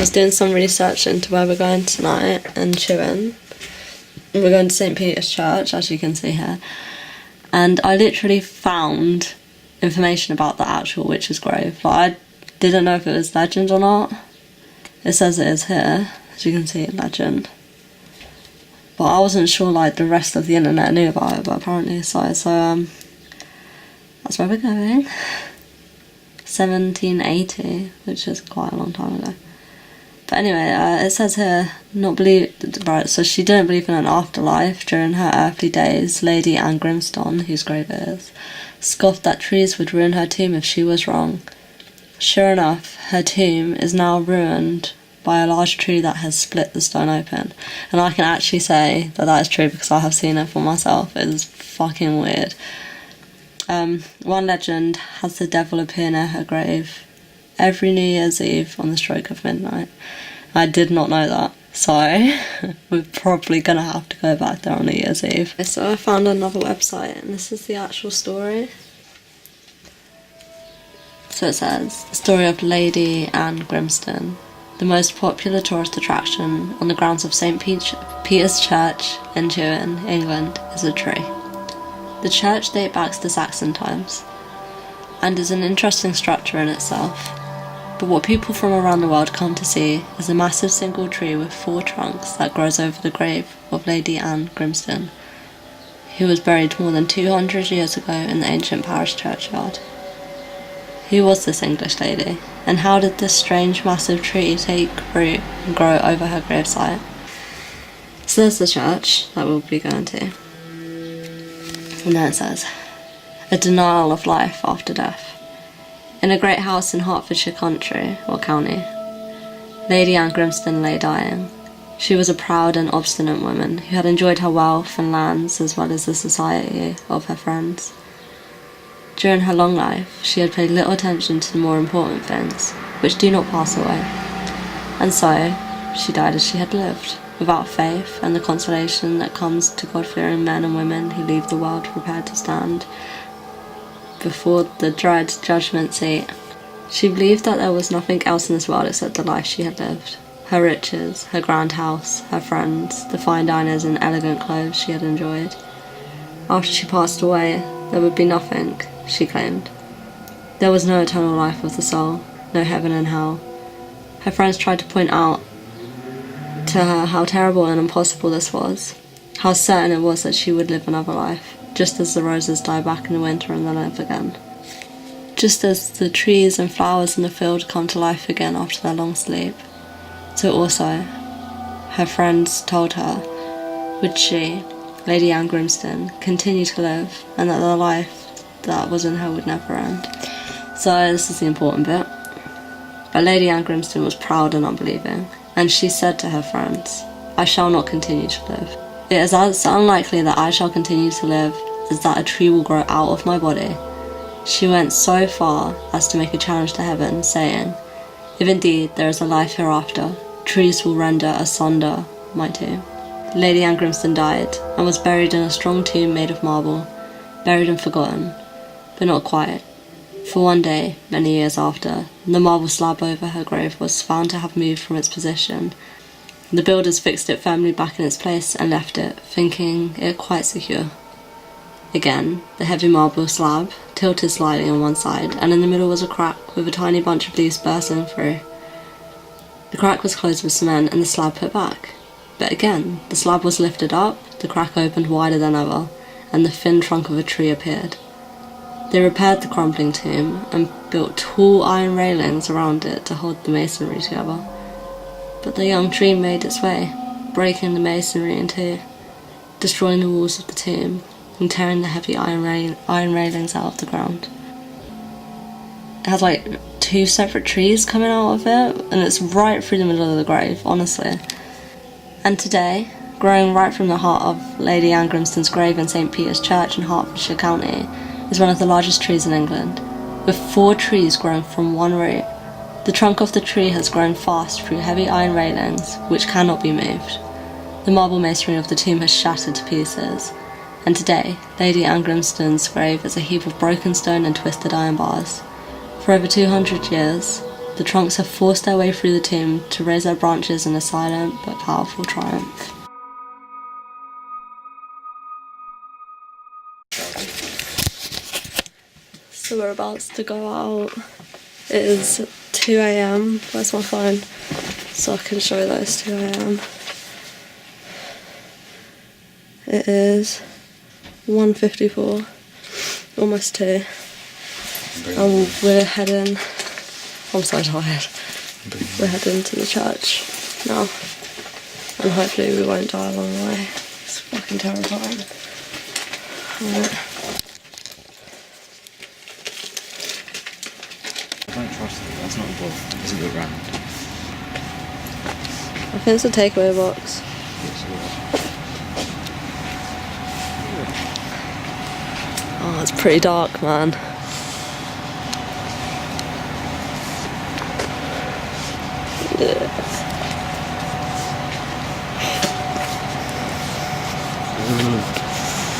was doing some research into where we're going tonight and Tewin. We're going to St. Peter's Church, as you can see here. And I literally found information about the actual witch's grave. But I didn't know if it was legend or not. It says it is here, as you can see, legend. But I wasn't sure like the rest of the internet knew about it, but apparently so. So that's where we're going. 1780, which is quite a long time ago. But anyway, it says here, right, so she didn't believe in an afterlife. During her earthly days, Lady Anne Grimston, whose grave it is, scoffed that trees would ruin her tomb if she was wrong. Sure enough, her tomb is now ruined by a large tree that has split the stone open. And I can actually say that that is true because I have seen it for myself. It is fucking weird. One legend has the devil appear near her grave every New Year's Eve on the stroke of midnight. I did not know that, so we're probably gonna have to go back there on New Year's Eve. So I found another website, and this is the actual story. So it says, the story of Lady Anne Grimston, the most popular tourist attraction on the grounds of St. Peter's Church in Tewin, England, is a tree. The church dates back to Saxon times and is an interesting structure in itself. But what people from around the world come to see is a massive single tree with 4 trunks that grows over the grave of Lady Anne Grimston, who was buried more than 200 years ago in the ancient parish churchyard. Who was this English lady, and how did this strange massive tree take root and grow over her gravesite? So there's the church that we'll be going to. And then it says, a denial of life after death. In a great house in Hertfordshire county, Lady Anne Grimston lay dying. She was a proud and obstinate woman who had enjoyed her wealth and lands as well as the society of her friends. During her long life, she had paid little attention to the more important things, which do not pass away. And so, she died as she had lived, without faith and the consolation that comes to God-fearing men and women who leave the world prepared to stand before the dread judgment seat. She believed that there was nothing else in this world except the life she had lived. Her riches, her grand house, her friends, the fine diners and elegant clothes she had enjoyed. After she passed away, there would be nothing, she claimed. There was no eternal life of the soul, no heaven and hell. Her friends tried to point out to her how terrible and impossible this was, how certain it was that she would live another life, just as the roses die back in the winter and then live again. Just as the trees and flowers in the field come to life again after their long sleep, so also, her friends told her, would she, Lady Anne Grimston, continue to live, and that the life that was in her would never end. So this is the important bit. But Lady Anne Grimston was proud and unbelieving, and she said to her friends, I shall not continue to live. It is as unlikely that I shall continue to live as that a tree will grow out of my body. She went so far as to make a challenge to heaven, saying, if indeed there is a life hereafter, trees will render asunder my tomb. Lady Anne Grimston died, and was buried in a strong tomb made of marble, buried and forgotten, but not quite. For one day, many years after, the marble slab over her grave was found to have moved from its position. The builders fixed it firmly back in its place and left it, thinking it quite secure. Again, the heavy marble slab tilted slightly on one side, and in the middle was a crack with a tiny bunch of leaves bursting through. The crack was closed with cement and the slab put back. But again, the slab was lifted up, the crack opened wider than ever, and the thin trunk of a tree appeared. They repaired the crumbling tomb and built tall iron railings around it to hold the masonry together. But the young tree made its way, breaking the masonry in two, destroying the walls of the tomb and tearing the heavy iron railings out of the ground. It has like 2 separate trees coming out of it, and it's right through the middle of the grave, honestly. And today, growing right from the heart of Lady Anne Grimston's grave in St. Peter's Church in Hertfordshire County, is one of the largest trees in England, with 4 trees growing from one root. The trunk of the tree has grown fast through heavy iron railings, which cannot be moved. The marble masonry of the tomb has shattered to pieces, and today, Lady Anne Grimston's grave is a heap of broken stone and twisted iron bars. For over 200 years, The trunks have forced their way through the tomb to raise their branches in a silent but powerful triumph. So we're about to go out. It is 2 AM. Where's my phone? So I can show that it's 2 AM. It is 1:54, almost 2. And we're heading, I'm so tired. We're heading to the church now. And hopefully we won't die along the way. It's fucking terrifying. Alright. I don't trust it, that's not a book. It doesn't look round. I think it's a takeaway box. Oh, it's pretty dark, man.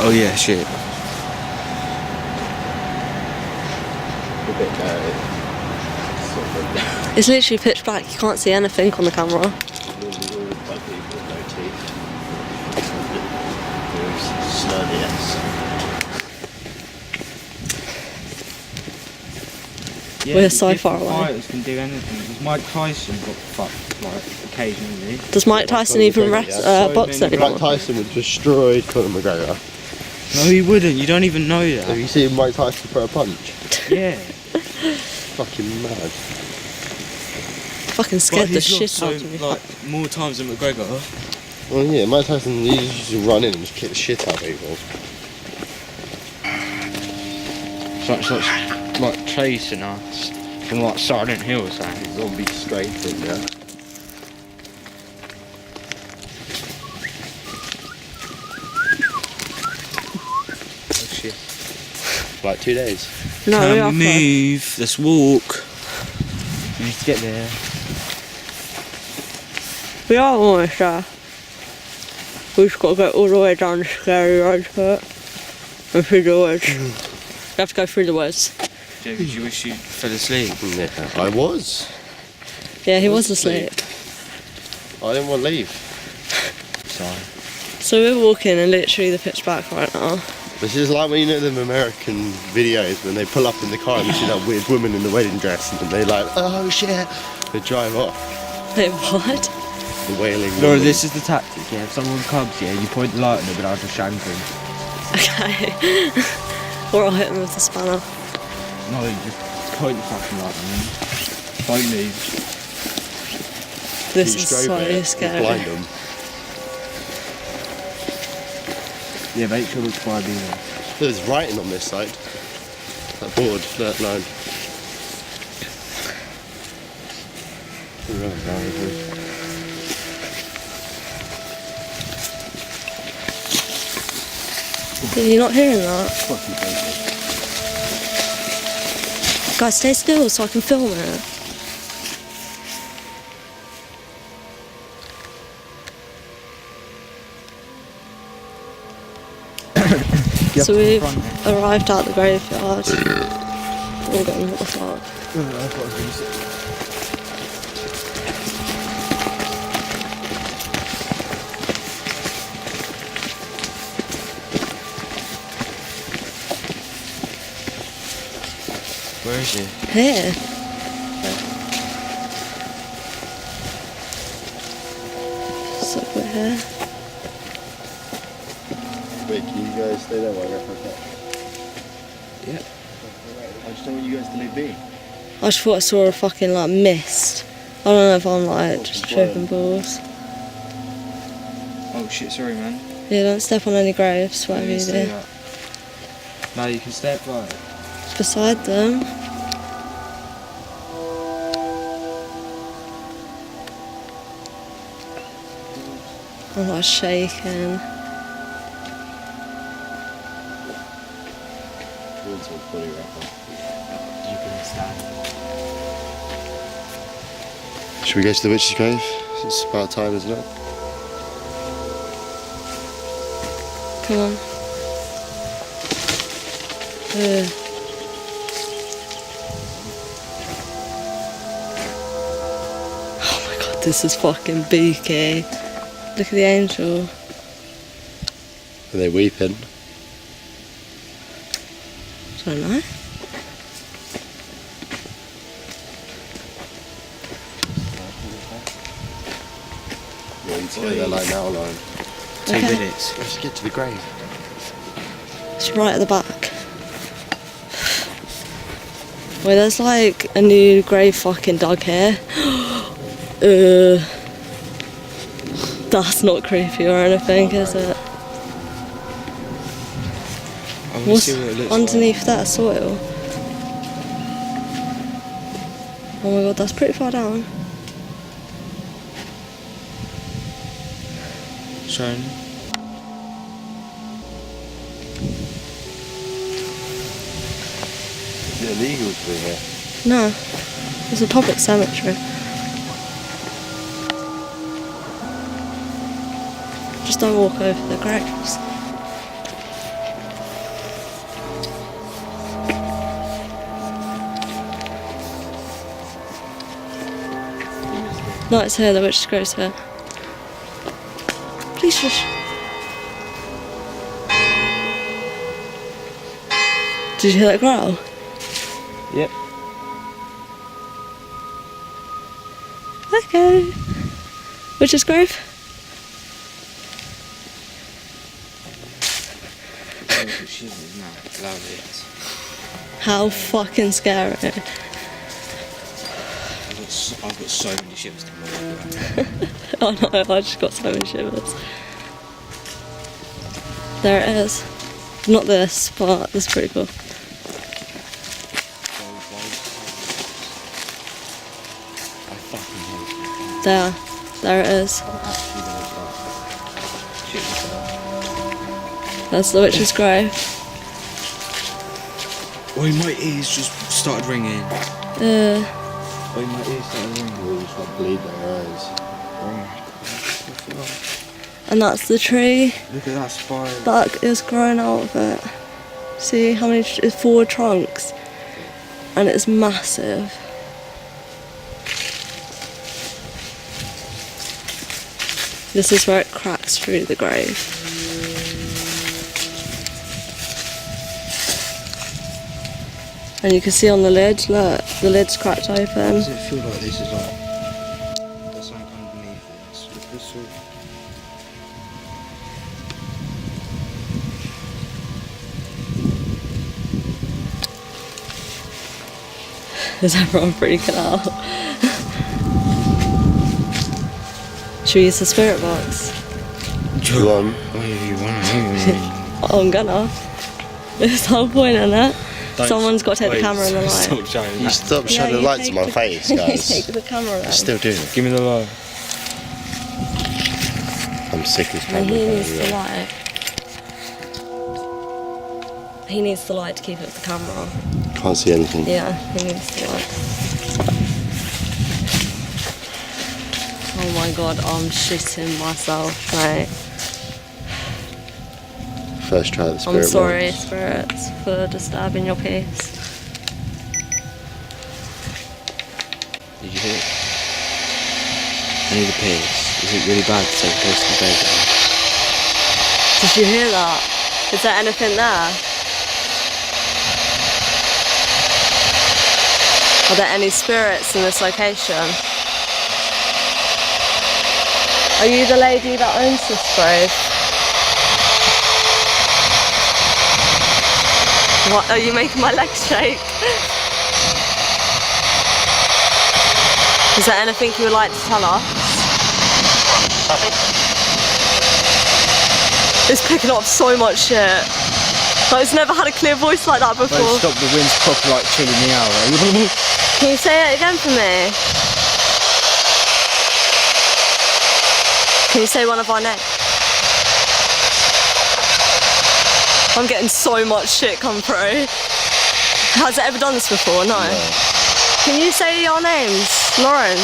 Oh yeah, shit. It's literally pitch black, you can't see anything on the camera. Yeah, we're so far away. Fighters can do anything. Because Mike Tyson got fucked, like, occasionally. Does Mike Tyson even box anymore? Mike Tyson would destroy Conor McGregor. No, he wouldn't. You don't even know that. Have you seen Mike Tyson throw a punch? Yeah. Fucking mad. Fucking scared the shit out of me. Like, more times than McGregor. Well, yeah, Mike Tyson, he used to run in and just kick the shit out of people. It's like chasing us from like Silent Hill or something. Zombie scraping, yeah. Oh shit. Like 2 days. No, we are Can we move? Let's walk. We need to get there. We are almost there. We've just got to go all the way down the scary road to it. And through the woods. We have to go through the woods. Joe, did you wish you fell asleep? Yeah, I was. Yeah, he was asleep. I didn't want to leave. Sorry. So we're walking and literally the pitch black right now. This is like when you know them American videos when they pull up in the car and you see that weird woman in the wedding dress and then they like, oh shit, they drive off. Wait, what? The wailing Laura, woman. this is the tactic, yeah. If someone comes here, you point the light at them and I'll just shank them. Okay. Or I'll hit him with the spanner. No, you just point the fucking light at them. Don't move. This You is strobe so it and scary. blind them. Yeah, make sure it's by being there. There's writing on this side. That board, that line. Are you not hearing that? Fucking crazy. Guys, stay still so I can film it. So we've arrived at the graveyard. We're going, what the fuck? Where is he? Here. So we're here. Wait, can you guys stay there while I go for a cut? Yeah. I just don't want you guys to leave me. I just thought I saw a fucking like mist. I don't know if I'm like just tripping balls. Oh shit, sorry man. Yeah, don't step on any graves, whatever Yeah, you stay do. up. No, you can step right. It's beside them. I'm like shaking. You can stand. Should we go to the witch's grave? It's about time, isn't it? Come on. This is fucking beaky. Look at the angel. Are they weeping? Don't know. Yeah, you see they're like now, Lauren. 2 Okay. minutes. Let's get to the grave. It's right at the back. Wait, there's like a new grave fucking dug here. That's not creepy or anything, is it? I want to What's see what it looks underneath that soil? Oh my god, that's pretty far down. like. Showing. Is it illegal to be here? No, it's a public cemetery. Just don't walk over the graves. No, it's here, the witch's grave's here. Please shush. Did you hear that growl? Yep. Okay. Witch's grave? How fucking scary. I've got so many shivers to move. Oh no, I just got so many shivers. There it is. Not this, but this is pretty cool. There it is. That's the witch's grave. Wait, my ears just started ringing. Wait, my ears started ringing. They just like bleed their eyes. And that's the tree Look at that spine. that is growing out of it. See how many? It's 4 trunks, and it's massive. This is where it cracks through the grave. And you can see on the lid, look, the lid's cracked open. Does it feel like this is like there's something underneath this? Look at this. Is everyone freaking out? Should we use the spirit box? Go on. Whatever you want. Oh, I'm gonna. There's no point in it. Someone's got to take the camera and the light. Stop showing You that. stop shining the you lights take in my the- face, You guys. take the camera out. Still do it. Give me the light. I'm sick as And he needs camera. the light. He needs the light to keep it with the camera. Can't see anything. Yeah, he needs the light. Oh my god, I'm shitting myself, mate. First try the spirit I'm sorry, box. spirits, for disturbing your peace. Did you hear it? I need a piss. Is it really bad to take a piss in bed? Did you hear that? Is there anything there? Are there any spirits in this location? Are you the lady that owns this grave? What, are you making my legs shake? Is there anything you would like to tell us? It's picking up so much shit. Like, it's never had a clear voice like that before. Don't stop, the wind's proper like chilling me out. Right? Can you say it again for me? Can you say one of our names? I'm getting so much shit come through. Has it ever done this before? No. Can you say your names? Lauren?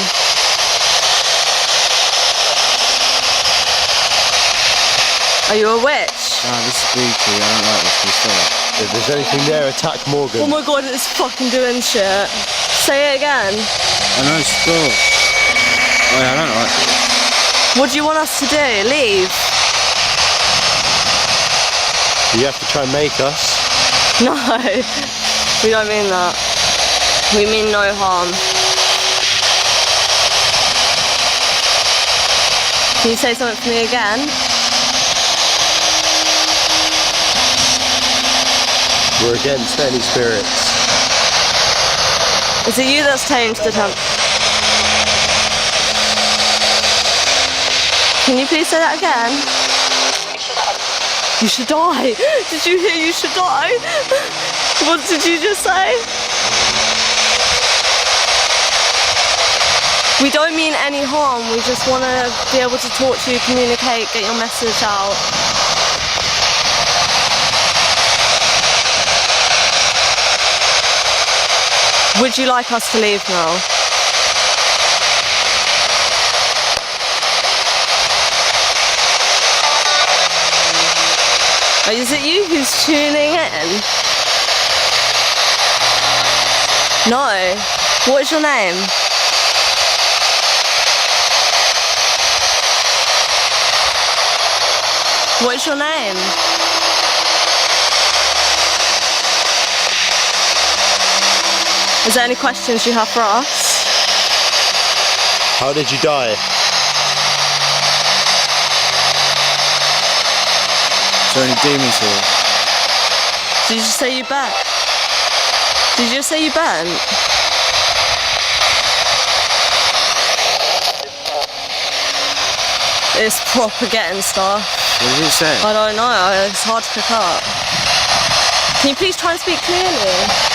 Are you a witch? Nah, this is spooky. I don't like this. Can you stop? If there's anything there, attack Morgan. Oh my god, it's fucking doing shit. Say it again. I know, stop. Oh yeah, I don't like it. What do you want us to do? Leave? You have to try and make us. No, we don't mean that. We mean no harm. Can you say something for me again? We're against any spirits. Is it you that's changed the temp? Can you please say that again? You should die. Did you hear you should die? What did you just say? We don't mean any harm. We just want to be able to talk to you, communicate, get your message out. Would you like us to leave now? Is it you who's tuning in? No. What is your name? What is your name? Is there any questions you have for us? How did you die? So any demons here? Did you just say you burnt? Did you just say you burnt? It's proper getting stuff. What did it say? I don't know, it's hard to pick up. Can you please try and speak clearly?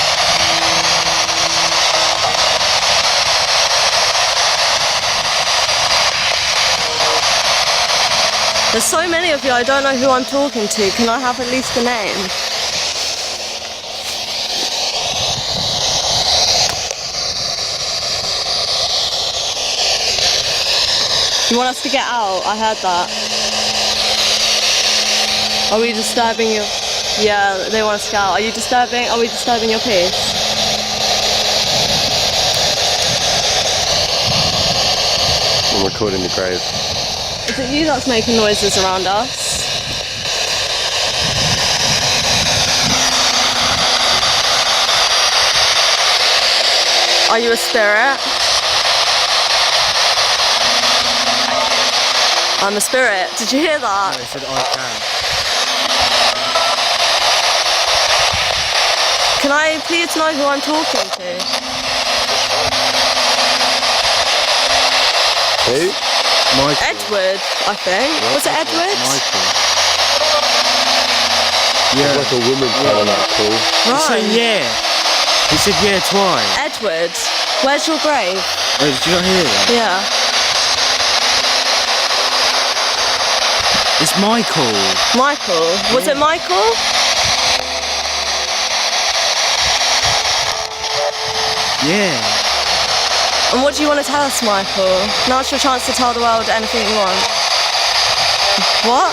There's so many of you, I don't know who I'm talking to. Can I have at least a name? You want us to get out? I heard that. Are we disturbing you? Yeah, they want us to get out. Are we disturbing your peace? I'm recording the grave. Is it you that's making noises around us? Are you a spirit? I'm a spirit. Did you hear that? No, it said I can. Can I please know who I'm talking to? Who? Michael. Edward, I think. Was it Edward? Michael. It's Yeah. like a woman calling that call. He said yeah. He said yeah twice. Edward, where's your grave? Oh, did you not hear that? Yeah. It's Michael. Michael. Was it Michael? Yeah. And what do you want to tell us, Michael? Now's your chance to tell the world anything you want. What?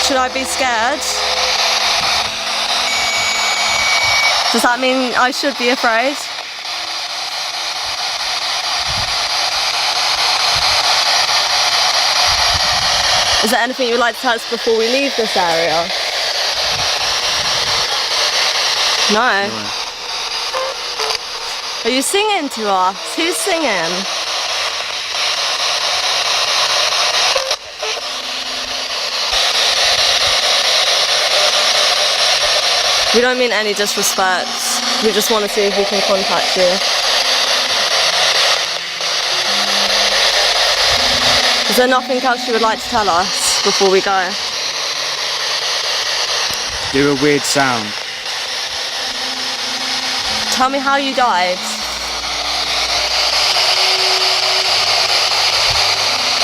Should I be scared? Does that mean I should be afraid? Is there anything you would like to tell us before we leave this area? No. Are you singing to us? Who's singing? We don't mean any disrespect. We just want to see if we can contact you. Is there nothing else you would like to tell us before we go? Do a weird sound. Tell me how you died.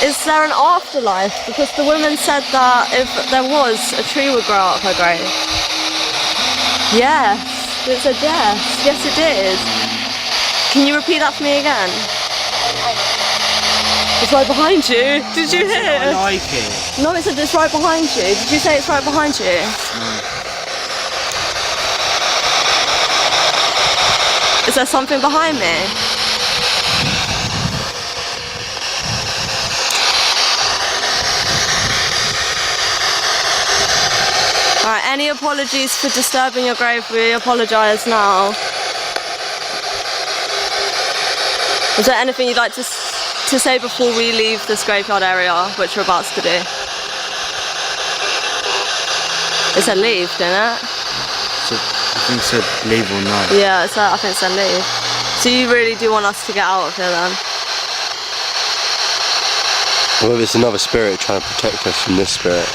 Is there an afterlife? Because the woman said that if there was, a tree would grow out of her grave. Yes, it said yes. Yes, it did. Can you repeat that for me again? It's right behind you. Did you hear? I like it. No, it said it's right behind you. Did you say it's right behind you? Is there something behind me? Alright, any apologies for disturbing your grave? We apologise now. Is there anything you'd like to say before we leave this graveyard area, which we're about to do? It said leave, didn't it? So, I think it said leave or no. Yeah, I think it said leave. So you really do want us to get out of here then? Well, it's another spirit trying to protect us from this spirit.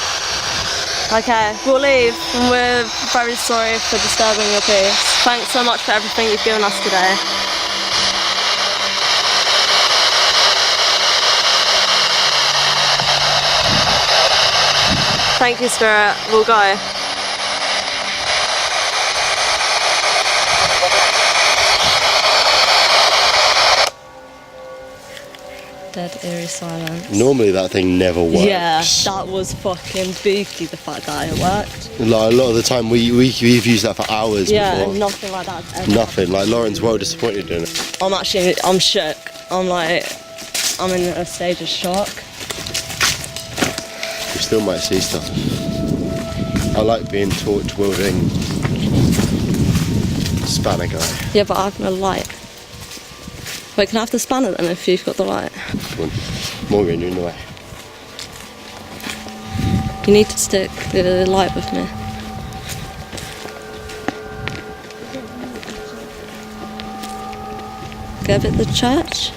Okay, we'll leave, and we're very sorry for disturbing your peace. Thanks so much for everything you've given us today. Thank you, Spirit. We'll go. Dead, eerie silence. Normally that thing never works. Yeah, that was fucking spooky, the fact that it worked. Like a lot of the time we've used that for hours before. Yeah, nothing like that ever. Nothing. Like Lauren's well disappointed in it. I'm shook. I'm in a stage of shock. We still might see stuff. I like being torch wielding spanner guy. Yeah, but I have no light. Wait, can I have the spanner then if you've got the light? Come on. Morgan, you're in the way. You need to stick the light with me. Give it the church.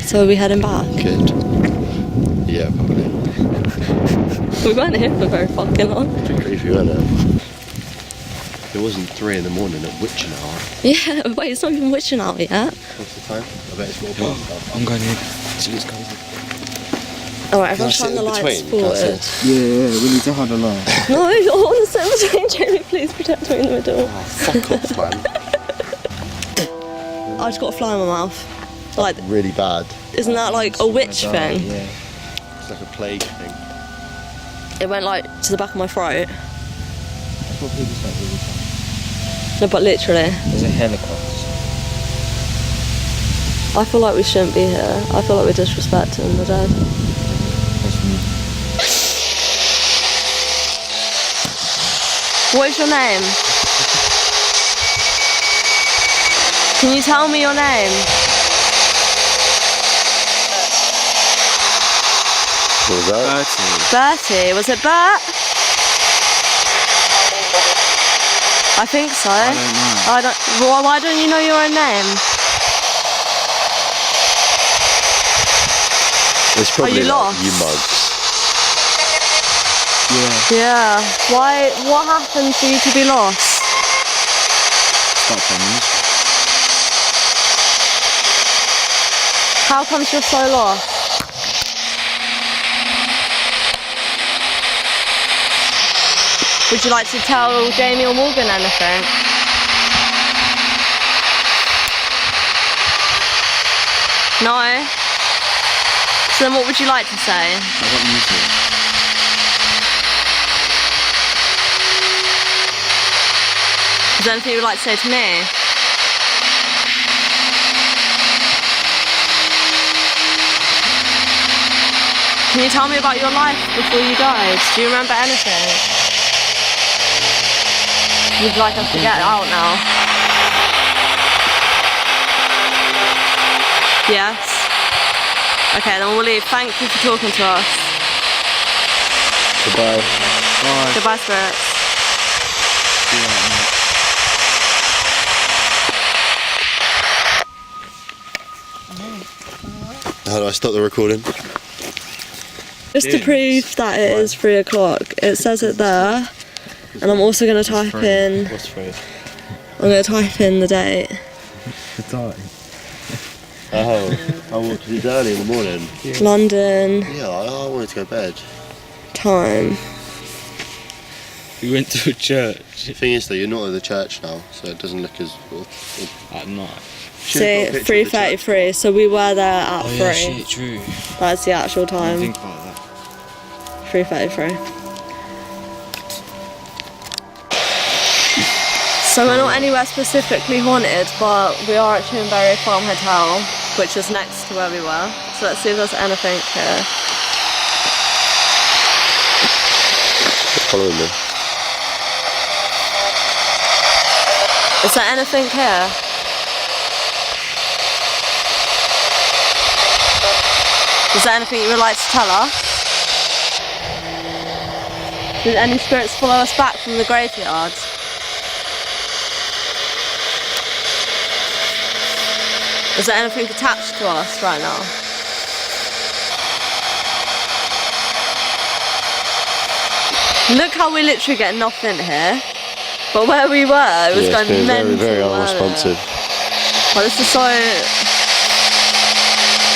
So are we heading back? Good. Yeah, probably. We weren't here for very fucking long. Pretty creepy, wasn't it? It wasn't 3 in the morning at witching hour. Yeah, wait, it's not even witching hour yet. What's the time? I bet it's more past now. I'm going in. See what's going on. Alright, Can I everyone's sit trying the in lights between? Can I forward. sit? Yeah, we need to hide a line. No, I want to sit between. Jamie, please protect me in the middle. Oh, fuck off, man. I just got a fly in my mouth. Like, Really bad. isn't that like a witch thing? Yeah. It's like a plague thing. It went like to the back of my throat. That's what people say all the time. No, but literally. There's a helicopter. I feel like we shouldn't be here. I feel like we're disrespecting the dead. That's me. What is your name? Can you tell me your name? What was that? Bertie. Was it Bert? I think so. I don't know. Well, why don't you know your own name? It's probably you like lost? you mugs. Yeah. Yeah. Why? What happened for you to be lost? Start playing music. How comes you're so lost? Would you like to tell Jamie or Morgan anything? No? So then what would you like to say? I got music. Is there anything you would like to say to me? Can you tell me about your life before you died? Do you remember anything? Would you like us to get out now? Yes? Okay, then we'll leave. Thank you for talking to us. Goodbye. Bye. Goodbye, spirits. How do I stop the recording? Just to prove that it is 3 o'clock, it says it there, and I'm also going to type in. What's free? I'm going to type in the date. The time. Oh, because it's early in the morning. London, Yeah, I wanted to go to bed. time. We went to a church The thing is though, you're not at the church now, so it doesn't look as... at night. See, 3:33. So we were there at 3. yeah, shit, true. That's the actual I time. didn't think about that. 3:33. So we're not anywhere specifically haunted, but we are at Tewin Farm Hotel, which is next to where we were. So let's see if there's anything here. Following me. Is there anything here? Is there anything you would like to tell us? Did any spirits follow us back from the graveyard? Is there anything attached to us right now? Look how we literally get nothing here. But where we were, it was going mental. Very unresponsive. Well, this is so...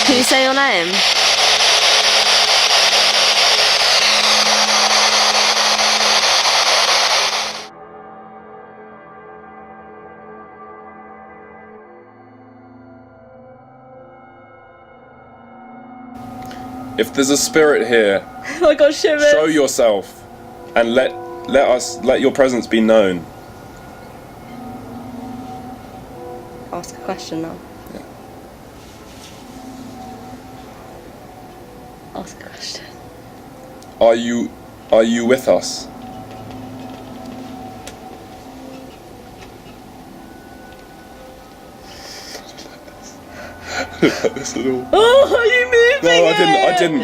Can you say your name? If there's a spirit here, Oh my god, shivers. show yourself and let your presence be known. Ask a question now. Yeah. Ask a question. Are you with us? I don't like this at all. Oh, are you moving? No, I didn't.